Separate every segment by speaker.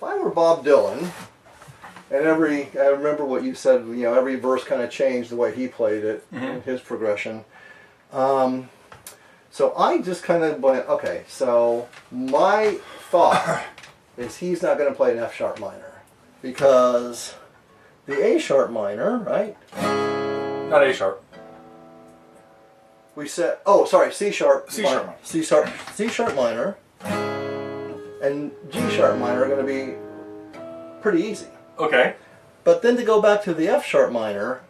Speaker 1: if I were Bob Dylan, and I remember what you said, you know, every verse kind of changed the way he played it in his progression. So I just kind of went, okay, so my thought is he's not going to play an F sharp minor because the A sharp minor, right?
Speaker 2: Not A sharp.
Speaker 1: We said, oh, sorry, C sharp.
Speaker 2: C sharp minor.
Speaker 1: C sharp minor and G sharp minor are going to be pretty easy.
Speaker 2: Okay.
Speaker 1: But then to go back to the F sharp minor,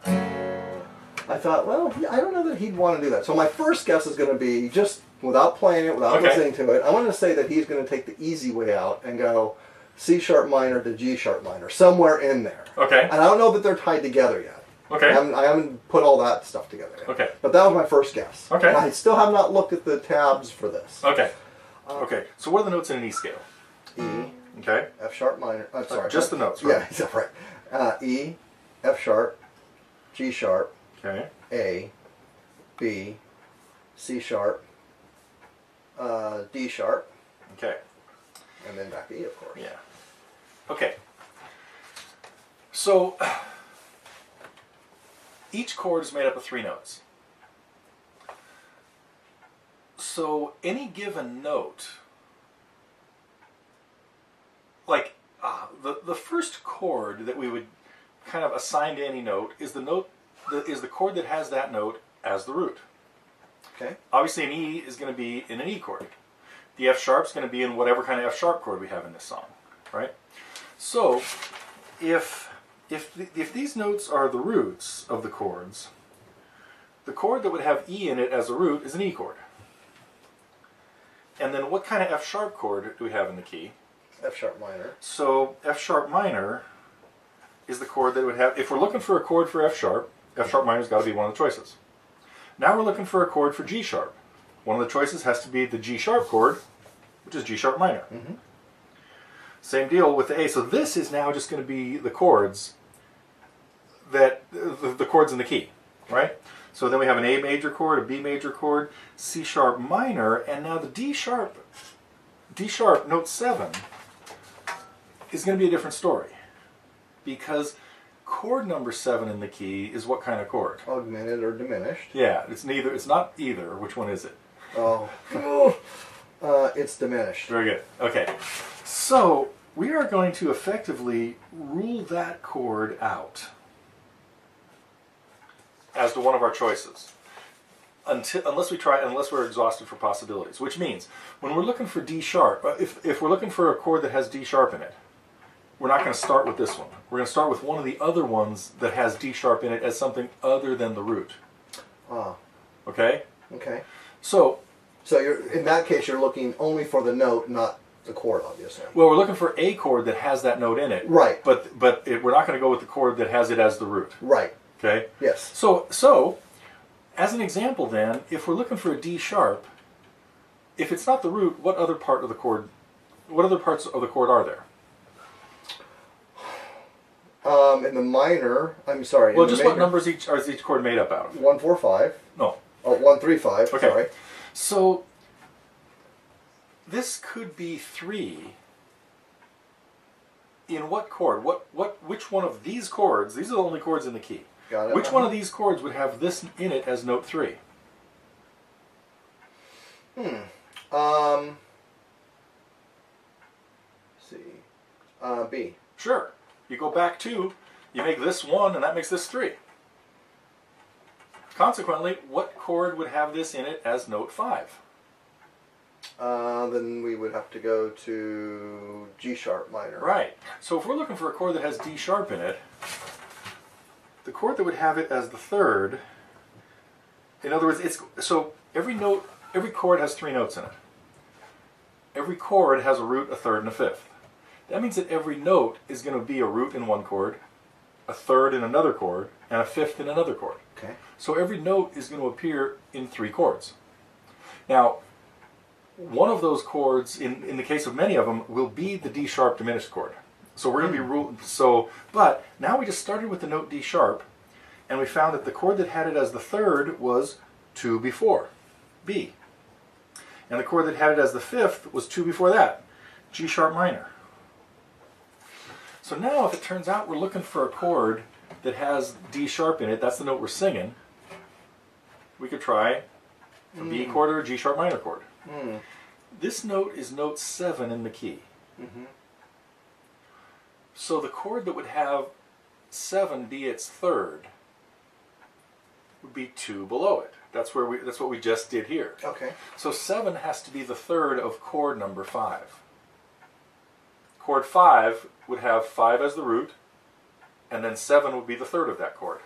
Speaker 1: I thought, well, I don't know that he'd want to do that. So my first guess is going to be, just without playing it, without listening to it, I want to say that he's going to take the easy way out and go C sharp minor to G sharp minor, somewhere in there.
Speaker 2: Okay.
Speaker 1: And I don't know that they're tied together yet.
Speaker 2: Okay.
Speaker 1: I haven't put all that stuff together yet.
Speaker 2: Okay.
Speaker 1: But that was my first guess.
Speaker 2: Okay.
Speaker 1: And I still have not looked at the tabs for this.
Speaker 2: Okay. Okay. So what are the notes in an E scale?
Speaker 1: E.
Speaker 2: Okay.
Speaker 1: F sharp minor. I'm sorry.
Speaker 2: Just the notes, right?
Speaker 1: Yeah, right. E, F sharp, G sharp,
Speaker 2: Okay.
Speaker 1: A, B, C sharp, D sharp,
Speaker 2: Okay.
Speaker 1: and then back to E, of course.
Speaker 2: Yeah. Okay. So each chord is made up of 3 notes. So any given note, like the first chord that we would kind of assign to any note is the chord that has that note as the root.
Speaker 1: Okay.
Speaker 2: Obviously an E is going to be in an E chord. The F sharp is going to be in whatever kind of F sharp chord we have in this song, right? So if these notes are the roots of the chords, the chord that would have E in it as a root is an E chord. And then what kind of F sharp chord do we have in the key?
Speaker 1: F sharp minor.
Speaker 2: So F sharp minor is the chord that would have, if we're looking for a chord for F sharp minor's got to be one of the choices. Now we're looking for a chord for G sharp. One of the choices has to be the G sharp chord, which is G sharp minor.
Speaker 1: Mm-hmm.
Speaker 2: Same deal with the A. So this is now just going to be the chords that, the chords in the key, right? So then we have an A major chord, a B major chord, C sharp minor, and now the D sharp note 7 is going to be a different story. Because chord number 7 in the key is what kind of chord?
Speaker 1: Augmented or diminished.
Speaker 2: Yeah, it's not either. Which one is it?
Speaker 1: Oh. It's diminished.
Speaker 2: Very good. Okay. So we are going to effectively rule that chord out as to one of our choices. Unless we're exhausted for possibilities. Which means, when we're looking for D sharp, if we're looking for a chord that has D sharp in it, we're not going to start with this one. We're going to start with one of the other ones that has D sharp in it as something other than the root.
Speaker 1: Ah.
Speaker 2: Okay?
Speaker 1: Okay.
Speaker 2: So
Speaker 1: in that case, you're looking only for the note, not the chord, obviously.
Speaker 2: well, we're looking for a chord that has that note in it.
Speaker 1: Right.
Speaker 2: But we're not going to go with the chord that has it as the root.
Speaker 1: Right.
Speaker 2: Okay?
Speaker 1: Yes.
Speaker 2: So as an example then, if we're looking for a D sharp, if it's not the root, what other parts of the chord are there?
Speaker 1: In the minor, I'm sorry.
Speaker 2: Well,
Speaker 1: in the
Speaker 2: just
Speaker 1: major,
Speaker 2: what numbers is each chord made up out of?
Speaker 1: 1, 4, 5.
Speaker 2: No.
Speaker 1: Oh, 1, 3, 5.
Speaker 2: Okay.
Speaker 1: Sorry.
Speaker 2: So this could be 3. In what chord? Which one of these chords? These are the only chords in the key.
Speaker 1: Got it.
Speaker 2: Which one of these chords would have this in it as note 3?
Speaker 1: Let's see. B.
Speaker 2: Sure. You go back 2, you make this 1, and that makes this 3. Consequently, what chord would have this in it as note 5?
Speaker 1: Then we would have to go to G sharp minor.
Speaker 2: Right. So if we're looking for a chord that has D sharp in it, the chord that would have it as the 3rd, in other words, every chord has 3 notes in it. Every chord has a root, a 3rd, and a 5th. That means that every note is going to be a root in one chord, a 3rd in another chord, and a 5th in another chord.
Speaker 1: Okay.
Speaker 2: So every note is going to appear in 3 chords. Now, one of those chords, in the case of many of them, will be the D sharp diminished chord. So we're going to be but now we just started with the note D sharp, and we found that the chord that had it as the 3rd was 2 before, B. And the chord that had it as the 5th was 2 before that, G sharp minor. So now if it turns out we're looking for a chord that has D sharp in it, that's the note we're singing, we could try a B chord or a G sharp minor chord. This note is note 7 in the key. So the chord that would have 7 be its third would be 2 below it. That's what we just did here.
Speaker 1: Okay.
Speaker 2: So 7 has to be the third of chord number 5. Chord 5 would have 5 as the root, and then 7 would be the third of that chord.